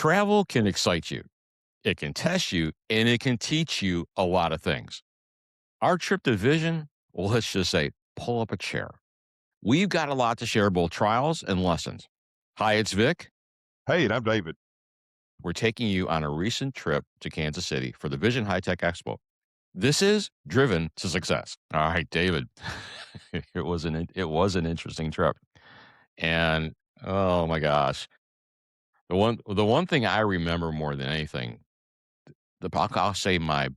Travel can excite you, it can test you, and it can teach you a lot of things. Our trip to Vision, well, let's just say, pull up a chair. We've got a lot to share, both trials and lessons. Hi, it's Vic. Hey, and I'm David. We're taking you on a recent trip to Kansas City for the Vision High Tech Expo. This is Driven to Success. All right, David. It was an interesting trip, and oh my gosh, the one thing I remember more than anything, I'll say my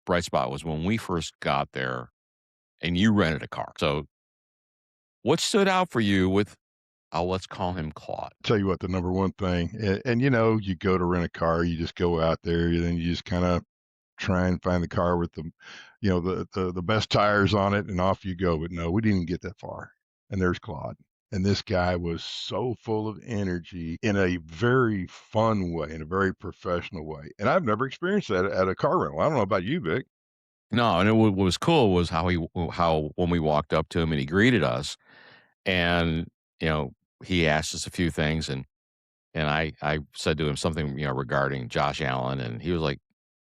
bright spot was when we first got there, and you rented a car. So, what stood out for you with, oh, let's call him Claude? Tell you what, the number one thing, and you go to rent a car, you just go out there, and then you just kind of try and find the car with the best tires on it, and off you go. But no, we didn't even get that far. And there's Claude. And this guy was so full of energy in a very fun way, in a very professional way. And I've never experienced that at a car rental. I don't know about you, Vic. No, and what was cool was how when we walked up to him and he greeted us, and you know he asked us a few things, and I said to him something regarding Josh Allen, and he was like,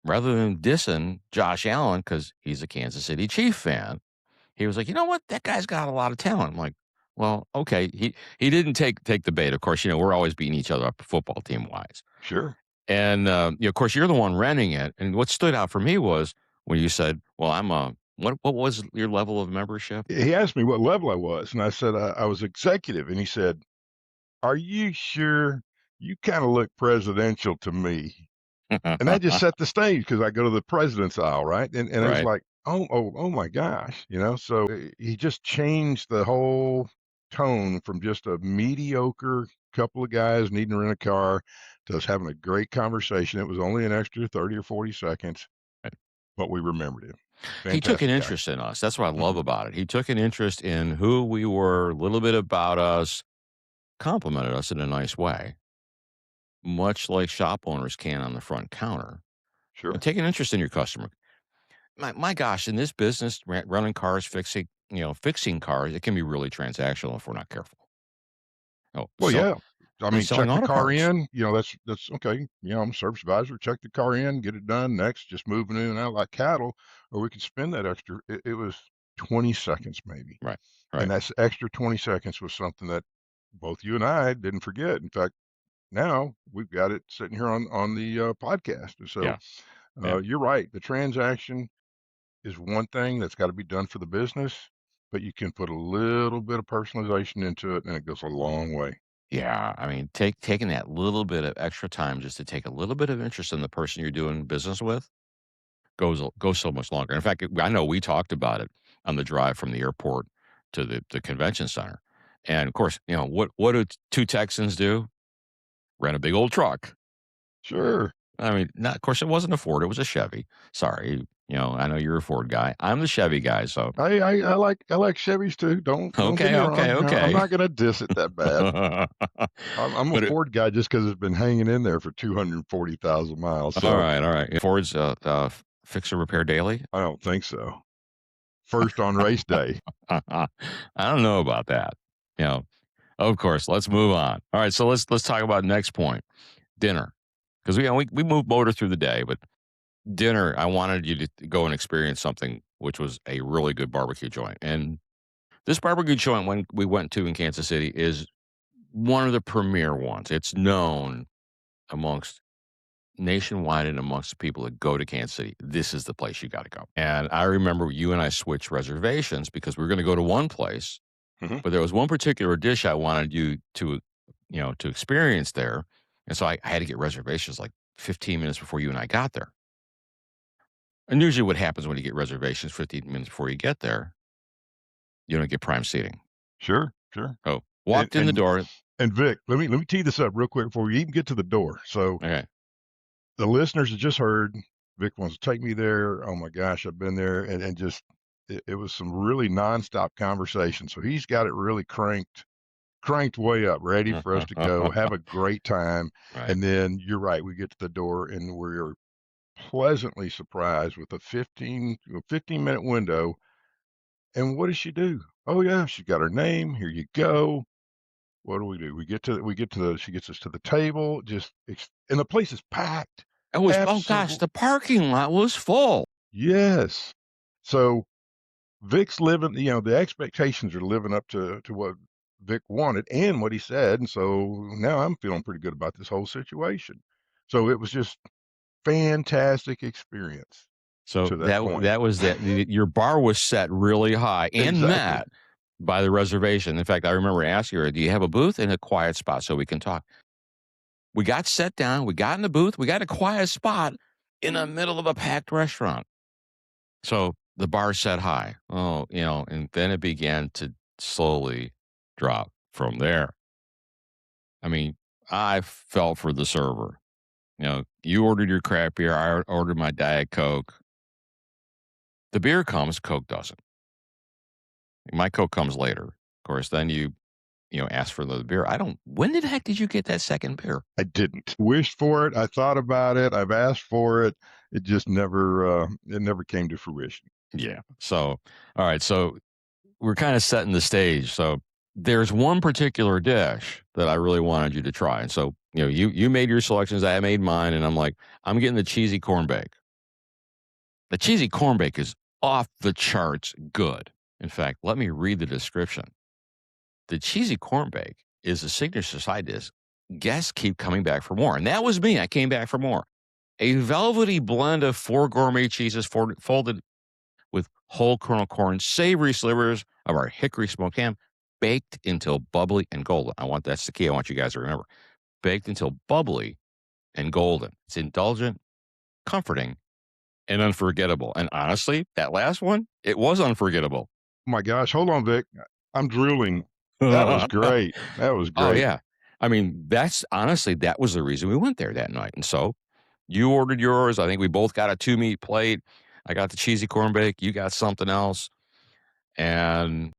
rather than dissing Josh Allen because he's a Kansas City Chief fan, he was like, you know what, that guy's got a lot of talent. I'm like, well, okay. He didn't take the bait. Of course, we're always beating each other up football team wise. Sure. And, of course, you're the one renting it, and what stood out for me was when you said, "Well, I'm a" what was your level of membership? He asked me what level I was, and I said I was executive. And he said, "Are you sure? You kind of look presidential to me." And that just set the stage because I go to the president's aisle, right? And it was Right. like, oh my gosh, so he just changed the whole tone from just a mediocre couple of guys needing to rent a car to us having a great conversation. It was only an extra 30 or 40 seconds, Right. but we remembered him. He took an Fantastic guy. interest in us. That's what I love Mhm. about it. He took an interest in who we were, a little bit about us, complimented us in a nice way, much like shop owners can on the front counter. Sure. Take an interest in your customer. My gosh, in this business, running cars, fixing cars, it can be really transactional if we're not careful. Oh, Well, so yeah. I and mean, selling check the auto car parts. in, that's okay. I'm a service advisor, check the car in, get it done. Next, just moving in and out like cattle, or we could spend that extra. It was 20 seconds maybe. Right, And right. that's extra 20 seconds was something that both you and I didn't forget. In fact, now we've got it sitting here on the podcast. And so Yeah, yeah. you're right. The transaction is one thing that's got to be done for the business, but you can put a little bit of personalization into it, and it goes a long way. Yeah, I mean, taking that little bit of extra time just to take a little bit of interest in the person you're doing business with goes so much longer. In fact, I know we talked about it on the drive from the airport to the convention center, and of course, what do two Texans do? Rent a big old truck. Sure. I mean, not, of course, it wasn't a Ford; it was a Chevy. Sorry, I know you're a Ford guy. I'm the Chevy guy, so I like Chevys too. Don't get okay, me okay, wrong. I'm okay. not gonna diss it that bad. I'm a But Ford guy just because it's been hanging in there for 240,000 miles. all So right, all right. Ford's fix or repair daily. I don't think so. First on race day. I don't know about that. You know, of course. Let's move on. All right, so let's talk about next point, dinner, because we moved motor through the day, but dinner. I wanted you to go and experience something, which was a really good barbecue joint, and this barbecue joint when we went to in Kansas City is one of the premier ones. It's known amongst nationwide and amongst the people that go to Kansas City, this is the place you got to go. And I remember you and I switched reservations because we were going to go to one place, Mhm. but there was one particular dish I wanted you to experience there. And so I had to get reservations like 15 minutes before you and I got there. And usually what happens when you get reservations 15 minutes before you get there, you don't get prime seating. Sure, sure. Oh, And walked in the and door. and Vic, let me tee this up real quick before we even get to the door. So Okay. the listeners have just heard Vic wants to take me there. Oh my gosh, I've been there, and just it was some really nonstop conversation. So he's got it really cranked way up, ready for us to go, have a great time. Right. And then you're right, we get to the door and we're pleasantly surprised with a 15-minute window. And what does she do? Oh yeah, she got her name. Here you go. what do? We get to the she gets us to the table, and the place is packed. It was, oh gosh, Absolutely. the parking lot was full. Yes. So Vic's living, the expectations are living up to what Vic wanted and what he said, and so now I'm feeling pretty good about this whole situation. So it was just fantastic experience So to that point. that was that your bar was set really high and Exactly. met by the reservation. In fact, I remember asking her, "Do you have a booth and a quiet spot so we can talk?" We got set down, we got in the booth, we got a quiet spot in the middle of a packed restaurant. So the bar set high. Oh, and then it began to slowly drop from there. I mean, I felt for the server. You ordered your crap beer, I ordered my Diet Coke. The beer comes, Coke doesn't. My Coke comes later. Of course, then you ask for the beer. I don't when the heck did you get that second beer? I didn't. Wished for it, I thought about it, I've asked for it. It never came to fruition. Yeah. So, all right. So we're kind of setting the stage. So there's one particular dish that I really wanted you to try. And so, you made your selections, I made mine, and I'm like, I'm getting the cheesy corn bake. The cheesy corn bake is off the charts good. In fact, let me read the description. The cheesy corn bake is a signature side dish. Guests keep coming back for more. And that was me. I came back for more. A velvety blend of four gourmet cheeses folded with whole kernel corn, savory slivers of our hickory smoked ham, baked until bubbly and golden. That's the key. I want you guys to remember. Baked until bubbly and golden. It's indulgent, comforting, and unforgettable. And honestly, that last one, it was unforgettable. My gosh, hold on, Vic. I'm drooling. That was great. That was Oh, great. yeah. I mean, that was the reason we went there that night. And so you ordered yours. I think we both got a 2-meat plate. I got the cheesy corn bake. You got something else. And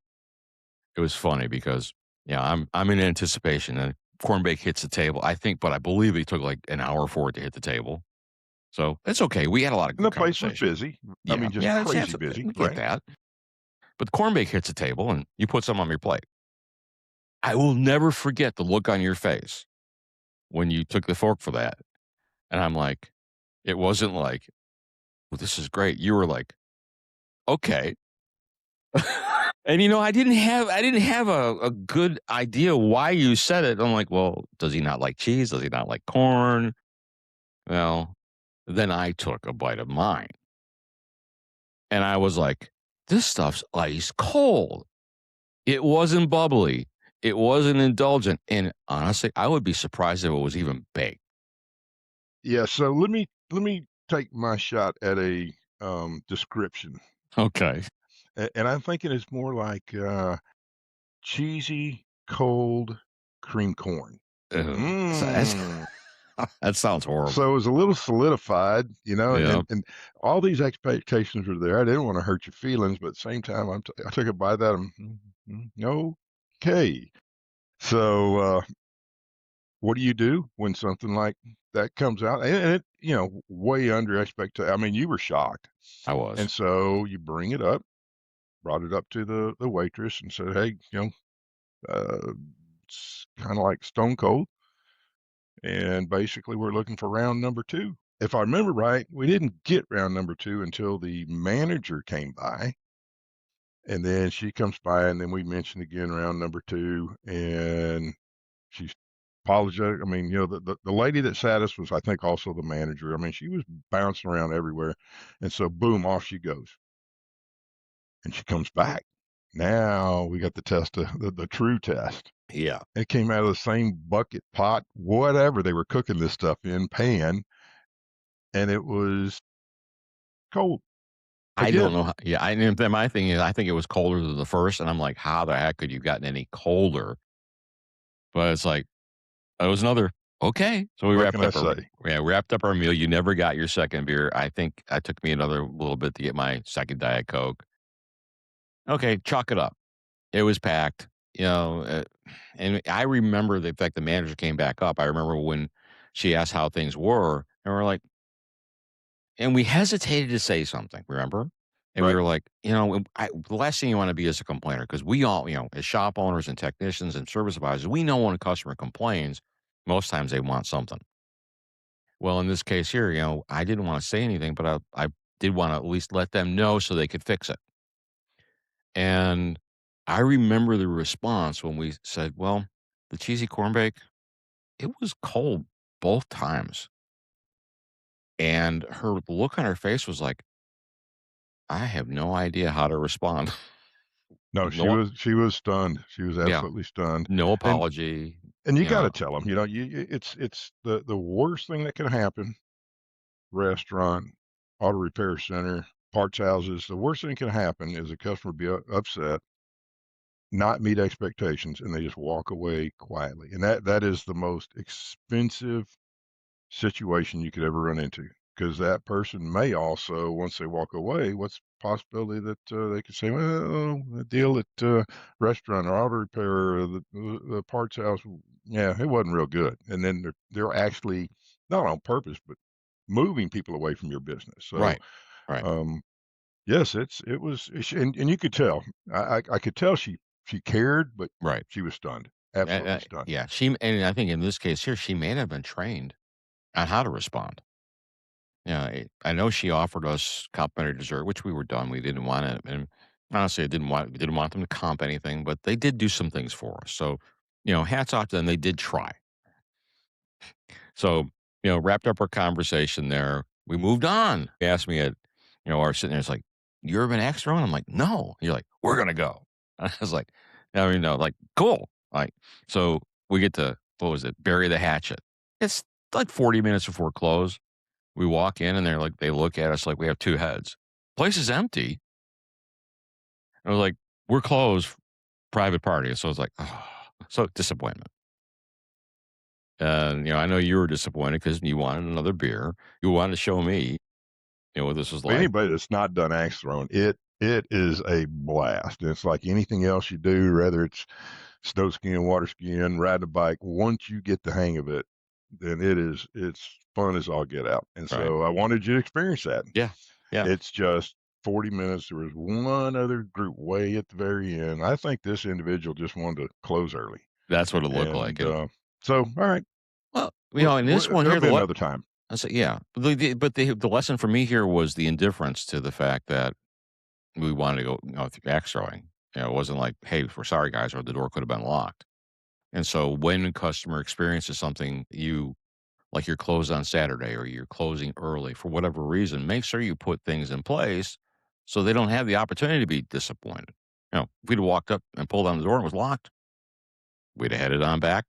it was funny because, yeah, I'm in anticipation and corn bake hits the table. But I believe it took like an hour for it to hit the table. So it's okay. We had a lot of And good the place was conversation. busy. I Yeah. mean, just Yeah. crazy busy, We get right? that. But the corn bake hits the table and you put some on your plate. I will never forget the look on your face when you took the fork for that. And I'm like, it wasn't like, well, this is great. You were like, okay. And I didn't have a good idea why you said it. I'm like, well, does he not like cheese? Does he not like corn? Well, then I took a bite of mine and I was like, this stuff's ice cold. It wasn't bubbly. It wasn't indulgent. And honestly, I would be surprised if it was even baked. Yeah, so let me take my shot at a, description, Okay. and I'm thinking it's more like, cheesy, cold cream corn. Ugh. So that's Mm. that sounds So horrible. it was a little solidified, Yeah. and all these expectations were there. I didn't wanna hurt your feelings, but at the same time, I took a bite out of 'em, okay. So, what do you do when something like that comes out? And it, way under expectation. I mean, you were shocked. I And was. so you bring it up, brought it up to the waitress and said, "Hey, it's kinda like stone cold, and basically we're looking for round number 2." If I remember right, we didn't get round number 2 until the manager came by, and then she comes by, and then we mentioned again round number 2, and she apologetic. I mean, the lady that sat us was, I think, also the manager. I mean, she was bouncing around everywhere, and so boom, off she goes, and she comes back. Now we got the test, the true test. Yeah. It came out of the same bucket, pot, whatever they were cooking this stuff in, pan, and it was cold I don't again. know how yeah, and then my thing is I think it was colder than the first, and I'm like, "How the heck could you gotten any colder?" But it's like, it was another, "Okay." So we What wrapped can I up our say? yeah, wrapped up our meal. You never got your second beer. I think it took me another little bit to get my second Diet Coke. Okay, chalk it up. It was packed, and I remember the fact the manager came back up. I remember when she asked how things were, and we're like and we hesitated to say something, remember? And we Right. were like, the last thing you want to be is a complainer because we all, as shop owners and technicians and service advisors, we know when a customer complains, most times they want something. Well, in this case here, I didn't want to say anything, but I did want to at least let them know so they could fix it. And I remember the response when we said, well, the cheesy corn bake, it was cold both times. And her look on her face was like, I have no idea how to respond. No, No, she was stunned. She was yeah, absolutely stunned. no And apology. and you You gotta know, tell them, it's the worst thing that can happen, restaurant, auto repair center, parts houses, the worst thing that can happen is a customer be upset, not meet expectations, and they just walk away quietly, and that is the most expensive situation you could ever run into, because that person may also, once they walk away, what's the possibility that, they could say, "Well, the deal at, restaurant or auto repair or the parts house, yeah, it wasn't real good," and then they're actually, not on purpose, but moving people away from your business, so, right, right, um, yes, it was and you could tell. I could tell she cared, but right. she was stunned, absolutely stunned. Yeah, and I think in this case here, she may have been trained on how to respond. Yeah, I know she offered us complimentary dessert, which we were done. We didn't want it, and honestly, I didn't want them to comp anything, but they did do some things for us. So, hats off to them. They did try. So, wrapped up our conversation there. We moved on. He asked me at, our sitting there. It's like, you ever been asked around? I'm like, no. You're like, we're gonna go. I was like, I mean, no, like, cool. Like, so we get to what was it? Bury the hatchet. It's like 40 minutes before close. We walk in and they're like, they look at us like we have two heads. Place is empty. I was like, we're closed, private party. So I was like, oh, so disappointment. And, I know you were disappointed because you wanted another beer. You wanted to show me, what this was like. Anybody that's not done axe throwing, it is a blast. It's like anything else you do, whether it's snow skiing, water skiing, riding a bike. Once you get the hang of it, then it's fun as all get out. And Right. so I wanted you to experience that. Yeah. Yeah. It's just 40 minutes. There was one other group way at the very end. I think this individual just wanted to close early. That's what it looked like. And And so, all right, well, in this one there'll here, be another time. I said, yeah. But the lesson for me here was the indifference to the fact that we wanted to go, through axe throwing. It wasn't like, hey, we're sorry, guys, or the door could have been locked. And so when a customer experiences something like you're closed on Saturday or you're closing early for whatever reason, make sure you put things in place so they don't have the opportunity to be disappointed. If we'd have walked up and pulled on the door and it was locked, we'd have headed on back,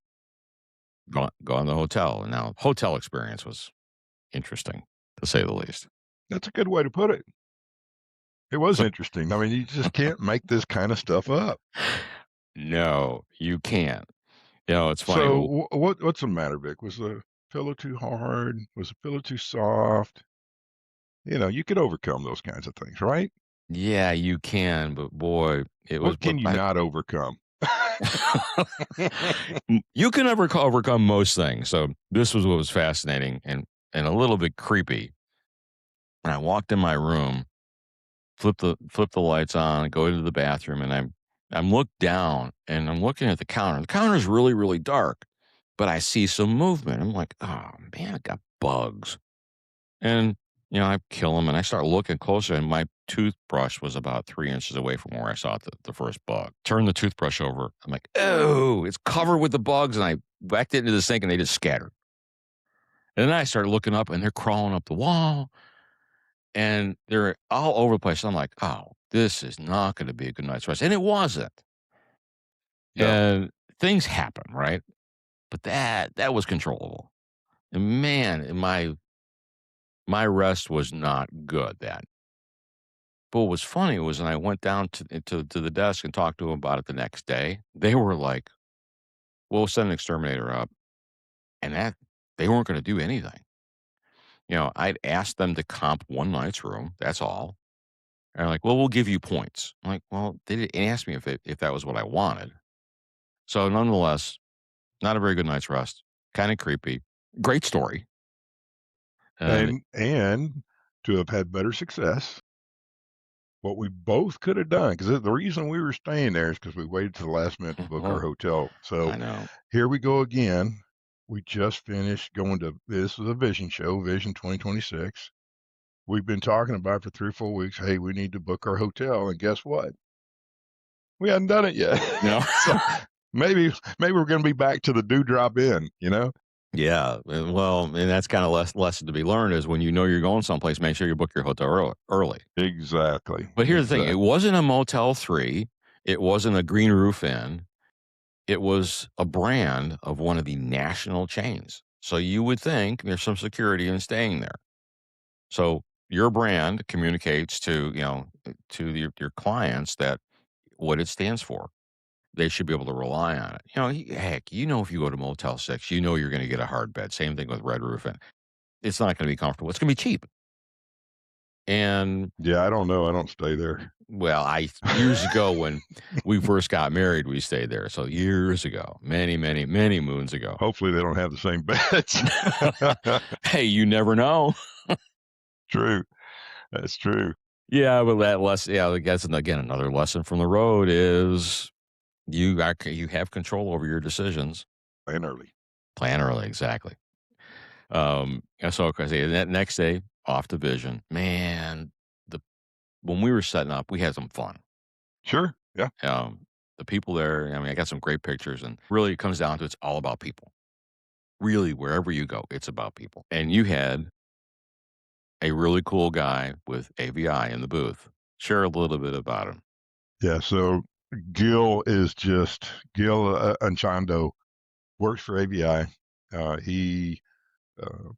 gone to the hotel. And now hotel experience was interesting to say the least. That's a good way to put it. It was So interesting. I mean, you just can't make this kind of stuff up. no, you can't. It's funny. So what's the matter, Vic? Was the pillow too hard? Was the pillow too soft? You could overcome those kinds of things, right? Yeah, you can, but boy, it was, What but can you not overcome? You can overcome most things. So this was what was fascinating and a little bit creepy. And I walked in my room, flip the lights on, go into the bathroom, and I'm looked down and I'm looking at the counter. The counter is really, really dark, but I see some movement. I'm like, oh man, I got bugs. And I kill them and I start looking closer, and my toothbrush was about 3 inches away from where I saw the first bug. Turn the toothbrush over. I'm like, oh, it's covered with the bugs. And I backed it into the sink and they just scattered. And then I started looking up and they're crawling up the wall and they're all over the place. I'm like, oh, this is not going to be a good night's rest. And it wasn't. No. And things happen, right? But that was controllable. And man, my rest was not good that. But what was funny was when I went down to the desk and talked to them about it the next day, they were like, "We'll send an exterminator up," and that they weren't gonna do anything. I'd asked them to comp one night's room, that's all. And they're like, "Well, we'll give you points." I'm like, "Well, they didn't ask me if that was what I wanted." So nonetheless, not a very good night's rest, kinda creepy. Great story. And And to have had better success, what we both could have done, because the reason we were staying there is because we waited to the last minute to book our Oh, hotel. So I know. here we go again. We just finished going to this was a vision show, Vision 2026. We've been talking about it for 3 or 4 weeks. Hey, we need to book our hotel, and guess what? We hadn't done it yet. No. So maybe we're gonna be back to the Dewdrop Inn, you know? Yeah, well, and that's kinda lesson to be learned is when you know you're going someplace, make sure you book your hotel early. Exactly, But here's the thing, it exactly. wasn't a Motel 3, it wasn't a Green Roof Inn, it was a brand of one of the national chains. So you would think there's some security in staying there. So your brand communicates to, to your clients that what it stands for. They should be able to rely on it. Heck, if you go to Motel 6, you know you're gonna get a hard bed. Same thing with Red Roof Inn. It's not gonna be comfortable. It's gonna be cheap. And, Yeah, I don't know, I don't stay there. well, I years ago when we first got married, we stayed there. So years ago, many, many, many moons ago. Hopefully, they don't have the same beds. Hey, you never know. True, that's true. Yeah, but that lesson, yeah, I guess, and again, another lesson from the road is you have control over your decisions. And early. Plan early, exactly. And so, cause that next day off to Vision, man, the when we were setting up, we had some fun. Sure, yeah. The people there, I mean, I got some great pictures, and really it comes down to it's all about people. Really, wherever you go, it's about people. And you had a really cool guy with AVI in the booth. Share a little bit about him. Yeah, so Gil, Anchondo works for ABI. He, uh,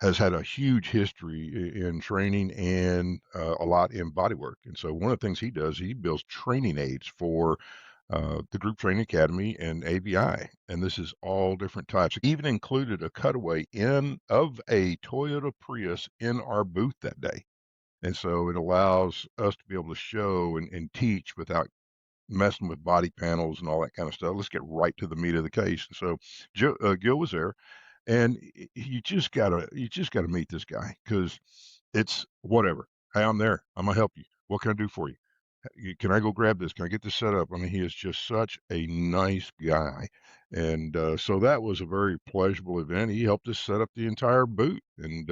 has had a huge history in training and a lot in body work. And so one of the things he does, he builds training aids for the Group Training Academy and ABI. And this is all different types. Even included a cutaway in of a Toyota Prius in our booth that day. And so it allows us to be able to show and teach without messing with body panels and all that kind of stuff. Let's get right to the meat of the case. So Gil was there, and you just gotta meet this guy because it's whatever. Hey, I'm there. I'm gonna help you. What can I do for you? Can I go grab this? Can I get this set up? I mean, he is just such a nice guy, and so that was a very pleasurable event. He helped us set up the entire booth, and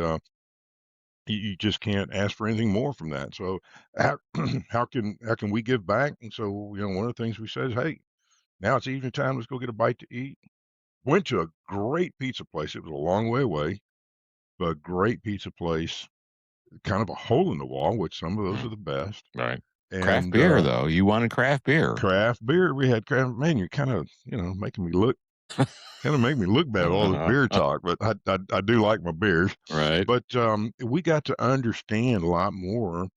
you just can't ask for anything more from that. So how, how can we give back? And so one of the things we said is, hey, now it's evening time. Let's go get a bite to eat. Went to a great pizza place. It was a long way away, but great pizza place, kind of a hole in the wall, which some of those are Mm, the best. right. Craft And, beer, though. You wanted craft beer. craft beer, we had craft man, you're kinda, making me look kinda make me look bad with all this beer talk, but I do like my beers. Right. But, we got to understand a lot more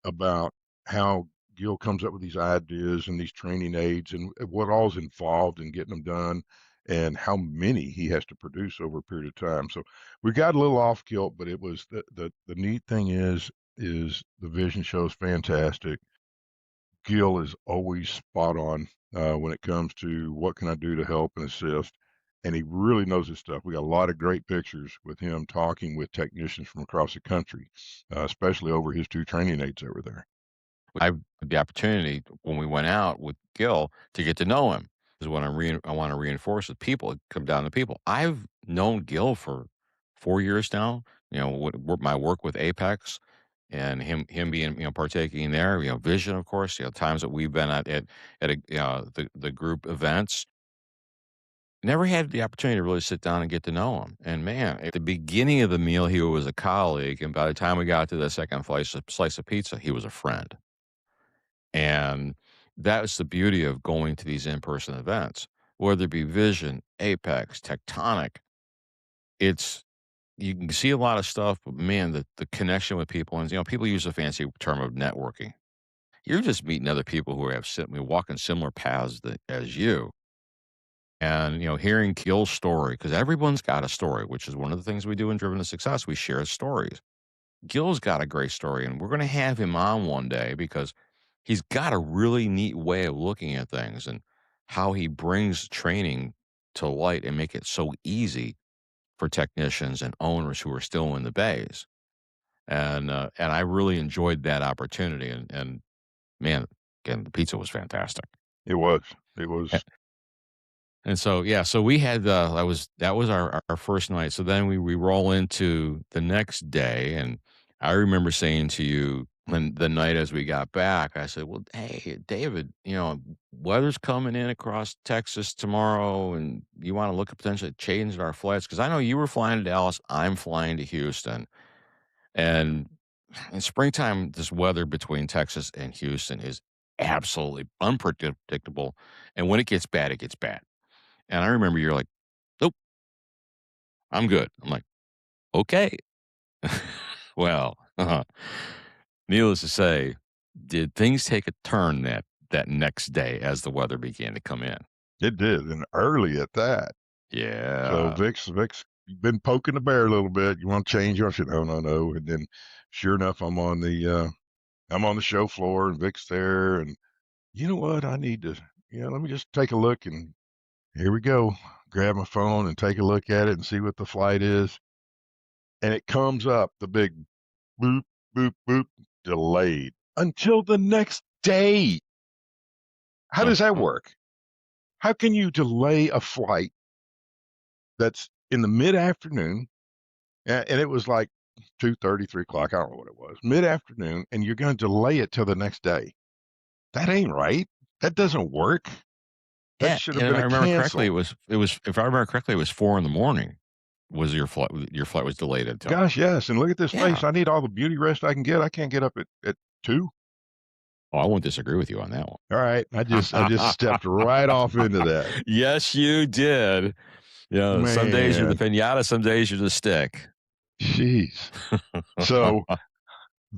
about how Gil comes up with these ideas and these training aids and what all's involved in getting them done and how many he has to produce over a period of time. So we got a little off kilt, but it was the neat thing is the vision show is fantastic. Gil is always spot on when it comes to what can I do to help and assist. And he really knows his stuff. We got a lot of great pictures with him talking with technicians from across the country, especially over his two training aids that were there. I had the opportunity when we went out with Gil to get to know him. Is what I want to reinforce with people. It come down to people. I've known Gil for 4 years now. My work with Apex and him being partaking there. Vision, of course. Times that we've been the group events. Never had the opportunity to really sit down and get to know him. And man, at the beginning of the meal, he was a colleague, and by the time we got to the second slice of pizza, he was a friend. And that's the beauty of going to these in-person events, whether it be Vision, Apex, Tectonic. It's you can see a lot of stuff, but man, the connection with people, and people use the fancy term of networking. You're just meeting other people who have walking similar paths as you. And hearing Gil's story, because everyone's got a story, which is one of the things we do in Driven to Success. We share stories. Gil's got a great story, and we're going to have him on one day because he's got a really neat way of looking at things and how he brings training to light and make it so easy for technicians and owners who are still in the bays. And I really enjoyed that opportunity. And Man, again, the pizza was fantastic. It was. It was. And so, yeah, so we had that was our first night. So then we roll into the next day, and I remember saying to you when the night as we got back, I said, "Well, hey, David, weather's coming in across Texas tomorrow, and you want to look at potentially changing our flights because I know you were flying to Dallas, I'm flying to Houston, and in springtime, this weather between Texas and Houston is absolutely unpredictable, and when it gets bad, it gets bad." And I remember you're like, "Nope, I'm good." I'm like, "Okay." Well, needless to say, did things take a turn that next day as the weather began to come in? It did, and early at that. So Yeah. Vic's been poking the bear a little bit. You want to change? I said, no, no, no. And then, sure enough, I'm on the show floor, and Vic's there. And you know what? I need to, let me just take a look. And here we go. Grab my phone and take a look at it and see what the flight is. And it comes up the big boop, boop, boop, delayed until the next day. How does that Uh-huh. work? How can you delay a flight that's in the mid afternoon? And it was like 2:30, 3 o'clock. I don't know what it was, mid afternoon, and you're going to delay it till the next day. That ain't right. That doesn't work. That Yeah, should have and if been I a remember correctly, cancel. it was if I remember correctly, it was 4 in the morning was your flight was delayed until. Gosh, yes. And look at this Yeah. face. I need all the beauty rest I can get. I can't get up at 2. Oh, I won't disagree with you on that All right. I just one. stepped right off into that. Yes, you did. Some days you're the Man, pinata, some days you're the stick. jeez. So,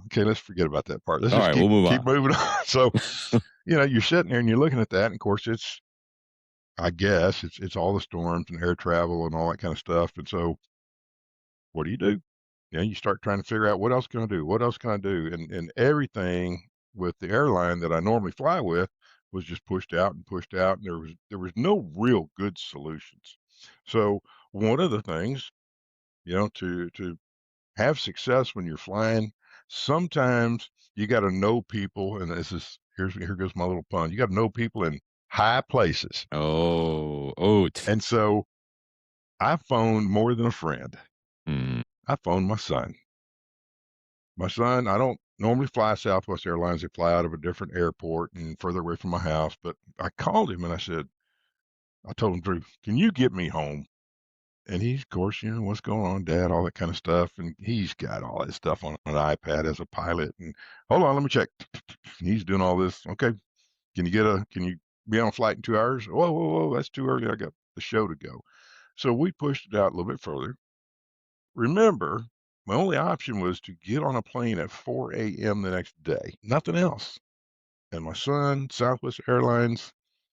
okay, let's forget about that part. Let's just Alright, keep we'll move keep on. moving on. So, you're sitting there and you're looking at that, and of course I guess it's all the storms and air travel and all that kind of stuff. And so what do? You start trying to figure out what else can I do? What else can I do? And everything with the airline that I normally fly with was just pushed out and pushed out, and there was no real good solutions. So one of the things, to have success when you're flying, sometimes you got to know people, and here goes my little pun. You got to know people in high places, Oh, oh, and so I phoned more than a friend. mm, I phoned my son. My son, I don't normally fly Southwest Airlines. They fly out of a different airport and further away from my house. But I called him and I told him, Drew, can you get me home? And he's, of course, what's going on, Dad, all that kind of stuff. And he's got all that stuff on an iPad as a pilot. And hold on, let me check. He's doing all this. Okay. Can you be on a flight in 2 hours? Whoa, whoa, whoa. That's too early. I got the show to go. So we pushed it out a little bit further. Remember, my only option was to get on a plane at 4 a.m. the next day, nothing else. And my son, Southwest Airlines,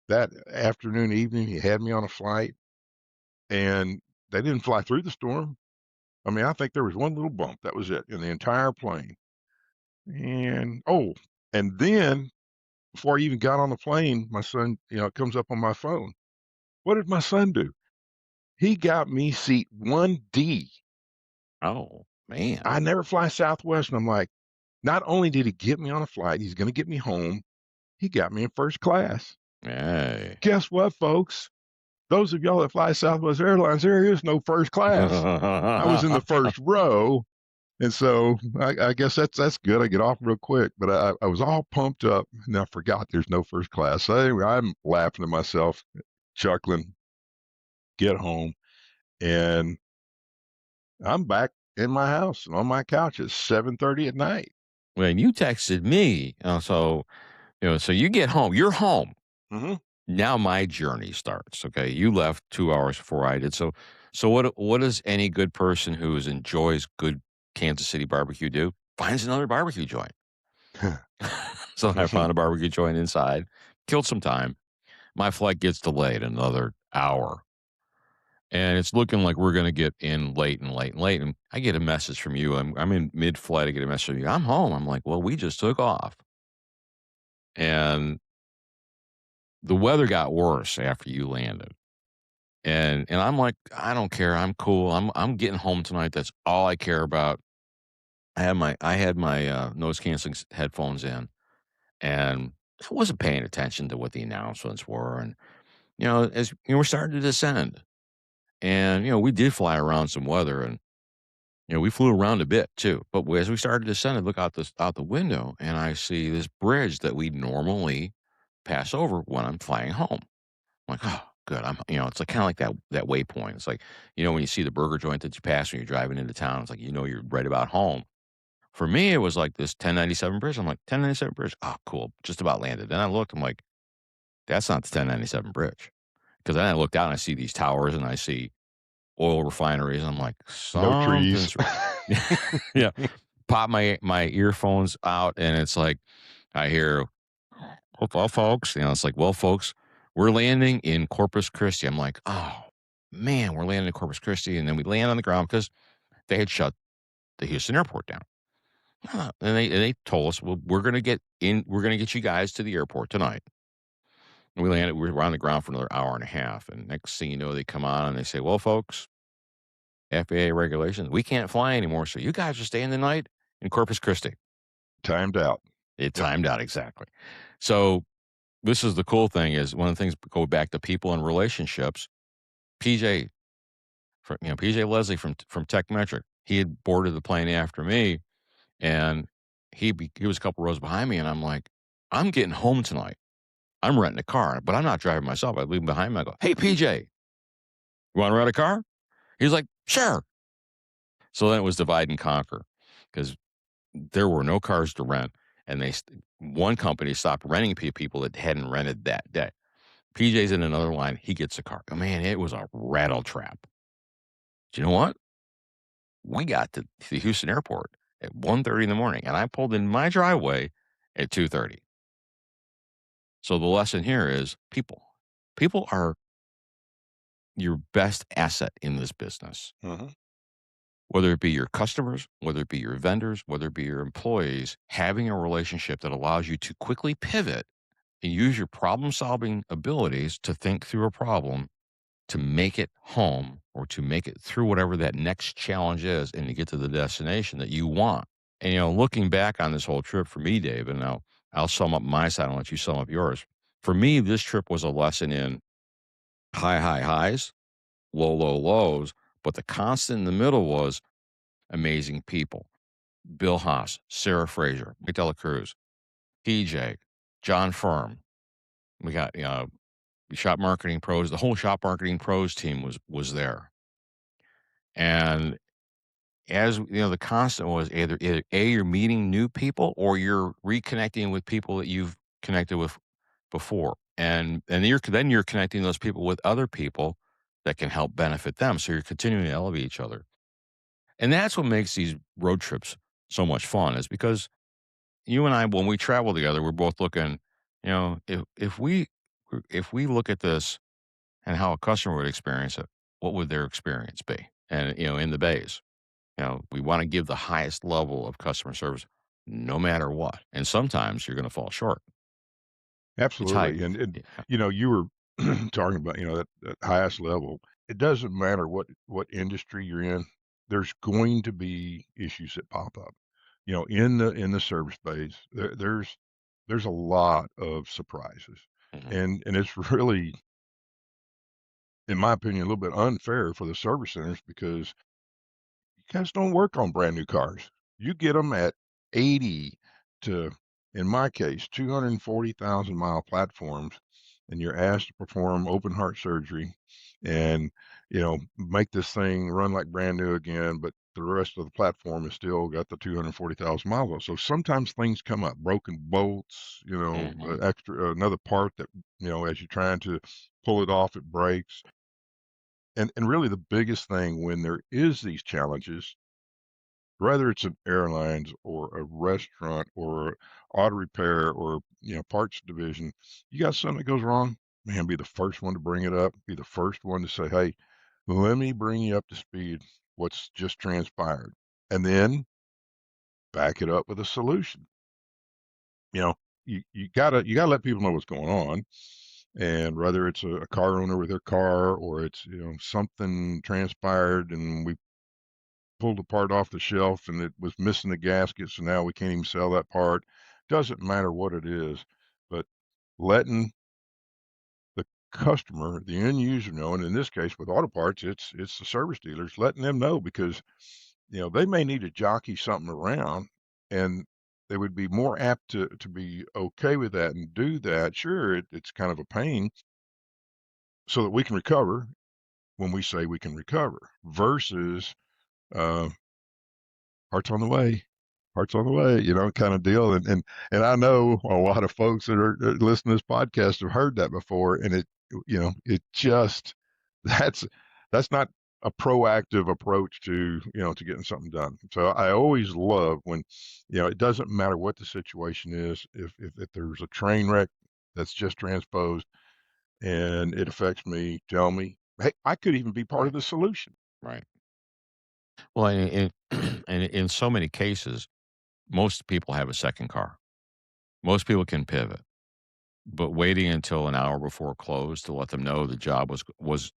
that afternoon, evening, he had me on a flight, and they didn't fly through the storm. I mean, I think there was one little bump. That was it in the entire plane. And and then before I even got on the plane, my son, it comes up on my phone. What did my son do? He got me seat 1D. oh, man. I never fly Southwest, and I'm like, not only did he get me on a flight, he's going to get me home. He got me in first class. Hey. Guess what, folks? Those of y'all that fly Southwest Airlines, there is no first class. I was in the first row, and so I guess that's good. I get off real quick, but I was all pumped up, and I forgot there's no first class. So anyway, I'm laughing to myself, chuckling. Get home, and I'm back in my house and on my couch at 7:30 at night. When you texted me, so you get home, you're home. Hmm. Now my journey starts, okay? You left 2 hours before I did. So what does any good person enjoys good Kansas City barbecue do? Finds another barbecue joint. So I found a barbecue joint inside, killed some time. My flight gets delayed another hour, and it's looking like we're gonna get in late and late and late, and I get a message from you. I'm in mid-flight, I get a message from you, "I'm home." I'm like, "Well, we just took off." And the weather got worse after you landed. And I'm like, "I don't care, I'm cool, I'm getting home tonight, that's all I care about." I had my noise canceling headphones in, and I wasn't paying attention to what the announcements were. And, as we're starting to descend, and, we did fly around some weather and, we flew around a bit too. But as we started to descend, I look out the window and I see this bridge that we normally pass over when I'm flying home. I'm like, oh, good. It's like kind of like that waypoint. It's like, when you see the burger joint that you pass when you're driving into town, it's like, you're right about home. For me, it was like this 1097 bridge. I'm like, 1097 bridge. Oh, cool. Just about landed. Then I looked, I'm like, that's not the 1097 bridge. Because then I looked out and I see these towers and I see oil refineries. I'm like, No trees. something's yeah. Pop my earphones out and it's like I hear, well, folks, it's like, well, folks, we're landing in Corpus Christi. I'm like, oh man, we're landing in Corpus Christi. And then we land on the ground because they had shut the Houston airport down. And they told us, well, we're gonna get you guys to the airport tonight. And we were on the ground for another hour and a half. And next thing you know, they come on and they say, well, folks, FAA regulations, we can't fly anymore. So you guys are staying the night in Corpus Christi. Timed out. It Yep. timed out exactly. So this is the cool thing is one of the things go back to people and relationships. PJ, PJ Leslie from TechMetric, he had boarded the plane after me, and he was a couple rows behind me, and I'm like, I'm getting home tonight. I'm renting a car, but I'm not driving myself. I leave him behind me. I go, hey PJ, you want to rent a car? He's like, sure. So then it was divide and conquer because there were no cars to rent, and one company stopped renting people that hadn't rented that day. PJ's in another line. He gets a car. Oh, man, it was a rattle trap. Do you know what? We got to the Houston airport at 1:30 in the morning, and I pulled in my driveway at 2:30. So the lesson here is people. People are your best asset in this business. Mhm. Whether it be your customers, whether it be your vendors, whether it be your employees, having a relationship that allows you to quickly pivot and use your problem solving abilities to think through a problem to make it home or to make it through whatever that next challenge is and to get to the destination that you want. And, looking back on this whole trip for me, Dave, and now I'll sum up my side and let you sum up yours. For me, this trip was a lesson in high highs, low lows, but the constant in the middle was amazing people. Bill Haas, Sarah Fraser, Mike Dela Cruz, PJ, John Firm. We got, shop marketing pros. The whole shop marketing pros team was there. And as the constant was either A, you're meeting new people or you're reconnecting with people that you've connected with before. And then you're connecting those people with other people that can help benefit them. So you're continuing to elevate each other. And that's what makes these road trips so much fun is because you and I, when we travel together, we're both looking, if we look at this and how a customer would experience it, what would their experience be? And in the bays. We want to give the highest level of customer service no matter what. And sometimes you're going to fall short. It's high. Absolutely. And Yeah. you were talking about, that highest level. It doesn't matter what industry you're in. There's going to be issues that pop up. In the service space, there's a lot of surprises. Mhm. And it's really, in my opinion, a little bit unfair for the service centers because you guys don't work on brand new cars. You get them at 80 to, in my case, 240,000-mile platforms, and you're asked to perform open heart surgery and, make this thing run like brand new again, but the rest of the platform is still got the 240,000 miles on. So sometimes things come up, broken bolts, Mhm. extra another part that, as you're trying to pull it off, it breaks. And really the biggest thing when there is these challenges, whether it's an airlines or a restaurant or auto repair or, parts division, you got something that goes wrong, man, be the first one to bring it up, be the first one to say, "Hey, let me bring you up to speed what's just transpired." And then back it up with a solution. You know, you gotta let people know what's going on. And whether it's a car owner with their car or it's, something transpired and we pulled a part off the shelf and it was missing the gasket, so now we can't even sell that part. doesn't matter what it is, but letting the customer, the end user know, and in this case with auto parts, it's the service dealers letting them know because, they may need to jockey something around and they would be more apt to be okay with that and do that. Sure, it's kind of a pain so that we can recover when we say we can recover versus uh, hearts on the way, hearts on the way, kind of deal. And I know a lot of folks that are listening to this podcast have heard that before, and it just that's that's not a proactive approach to getting something done. So I always love when, it doesn't matter what the situation is. If there's a train wreck that's just transposed and it affects me, tell me, hey, I could even be part of Right. the solution. Right. Well, and in so many cases, most people have a second car. Most people can pivot, but waiting until an hour before close to let them know the job was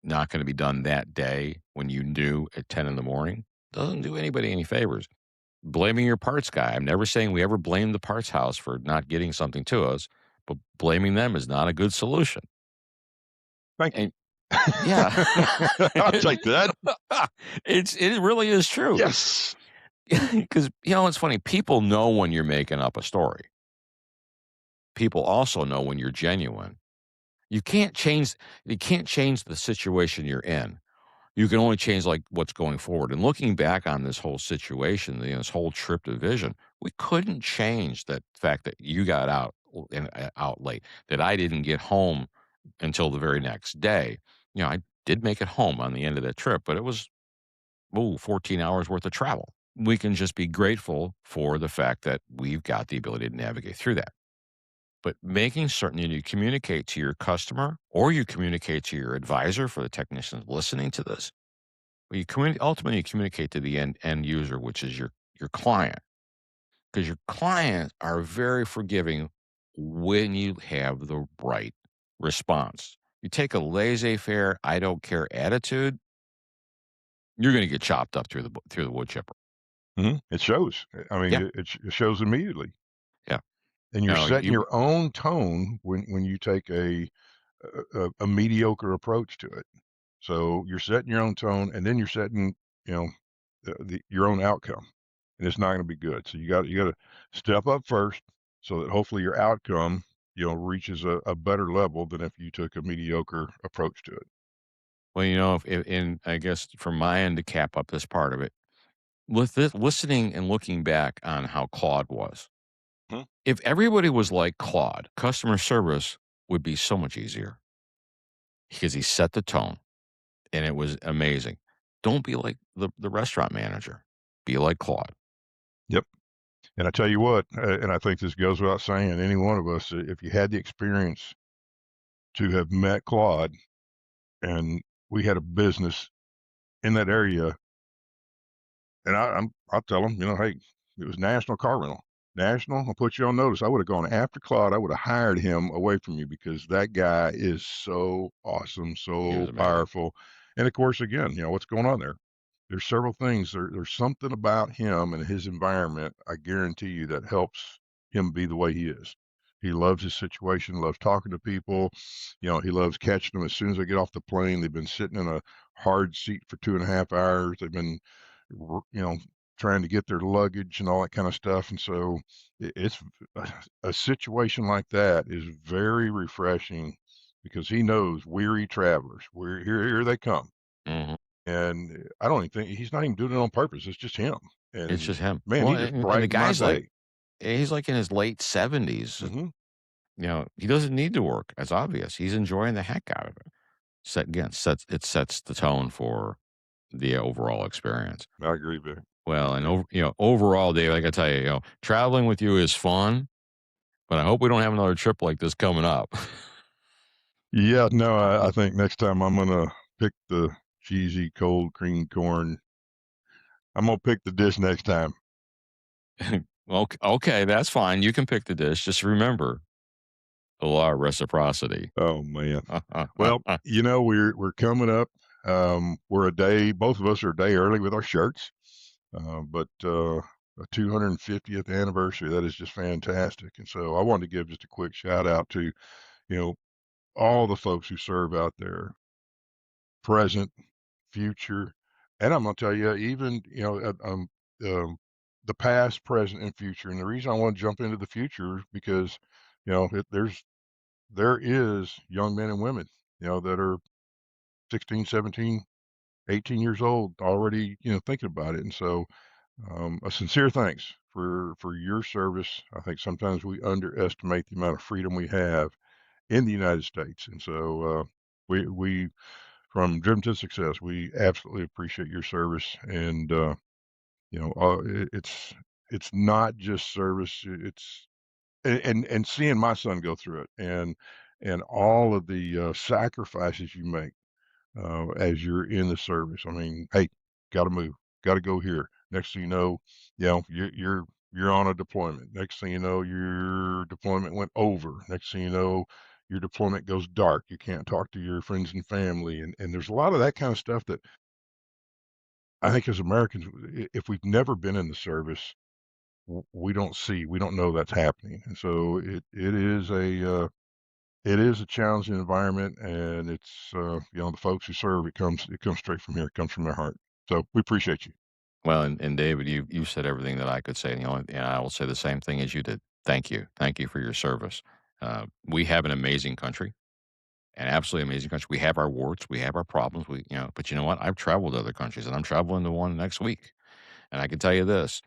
not going to be done that day when you knew at 10 in the morning doesn't do anybody any favors. Blaming your parts guy. I'm never saying we ever blame the parts house for not getting something to us, but blaming them is not a good solution. Thank you. And yeah, I'll take that. it really is true. Yes. Because it's funny. People know when you're making up a story. People also know when you're genuine. You can't change. You can't change the situation you're in. You can only change like what's going forward. And looking back on this whole situation, this whole trip to Vision, we couldn't change that fact that you got out late. That I didn't get home until the very next day. I did make it home on the end of that trip, but it was 14 hours worth of travel. We can just be grateful for the fact that we've got the ability to navigate through that. But making certain that you communicate to your customer or you communicate to your advisor for the technicians listening to this. Well, ultimately you communicate to the end user, which is your client, because your clients are very forgiving when you have the right response. You take a laissez-faire, I don't care attitude, you're going to get chopped up through the wood chipper. It shows. I mean, Yeah, it shows immediately, yeah. and you're setting You your own tone when you take a mediocre approach to it. So you're setting your own tone, and then you're setting, you know, your own outcome, and it's not going to be good. So you got to step up first, so that hopefully your outcome, reaches a better level than if you took a mediocre approach to it. well, if and I guess from my end to cap up this part of it, with this listening and looking back on how Claude was. Hmm. If everybody was like Claude, customer service would be so much easier because he set the tone and it was amazing. Don't be like the restaurant manager. Be like Claude. Yep. And I tell you what, and I think this goes without saying, any one of us, if you had the experience to have met Claude and we had a business in that area, and I'll tell them, hey, it was National Car Rental. National, I'll put you on notice. I would have gone after Claude. I would have hired him away from you because that guy is so awesome, He was so amazing. powerful. And of course, again, what's going on there? There's several things. There's something about him and his environment, I guarantee you, that helps him be the way he is. He loves his situation, loves talking to people. He loves catching them as soon as they get off the plane. They've been sitting in a hard seat for 2.5 hours. They've been, you know, trying to get their luggage and all that kind of stuff. And so it's a situation like that is very refreshing because he knows weary travelers. We're here they come. Mhm. And I don't even think he's not even doing it on purpose. It's just him. It's And just him. man, Well, he just and the brightened my guy's like day. he's like in his late 70s. Hmm. He doesn't need to work. It's obvious. He's enjoying the heck out of it. Sets the tone for the overall experience. I agree, Vic. Well, I and do. overall, Dave, like I tell you, traveling with you is fun, but I hope we don't have another trip like this coming up. Yeah, no, I think next time I'm gonna pick the cheesy cold cream corn. I'm gonna pick the dish next time. Okay, that's fine. You can pick the dish. Just remember the law of reciprocity. Oh man. Well, we're coming up. We're a day. Both of us are a day early with our shirts. But a 250th anniversary. That is just fantastic. And so I wanted to give just a quick shout out to, you know, all the folks who serve out there, present, future, and I'm gonna tell you, even, um, the past, present, and future. And the reason I want to jump into the future is because, there is young men and women, that are 16, 17, 18 years old already, thinking about it. And so, a sincere thanks for your service. I think sometimes we underestimate the amount of freedom we have in the United States. And so, we from Dream to Success, we absolutely appreciate your service. And, it's not just service. It's and seeing my son go through it, and all of the sacrifices you make as you're in the service. I mean, hey, got to move, got to go here. Next thing you know, you're on a deployment. Next thing you know, your deployment went over. Next thing you know, your deployment goes dark. You can't talk to your friends and family, and there's a lot of that kind of stuff that I think as Americans, if we've never been in the service, we don't know that's happening. And so it is a challenging environment, and it's, the folks who serve, it comes straight from here. It comes from their heart. So we appreciate you. Well, and David, you said everything that I could say. And I will say the same thing as you did. Thank you for your service. We have an amazing country, an absolutely amazing country. We have our warts, we have our problems. But you know what? I've traveled to other countries, and I'm traveling to one next week. And I can tell you this: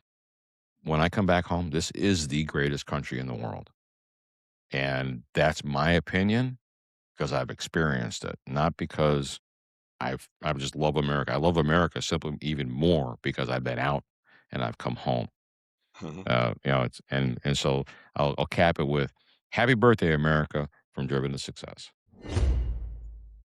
when I come back home, this is the greatest country in the world, and that's my opinion because I've experienced it, not because I just love America. I love America simply even more because I've been out and I've come home. Mhm. It's and so I'll cap it with "Happy birthday, America" from Driven to Success.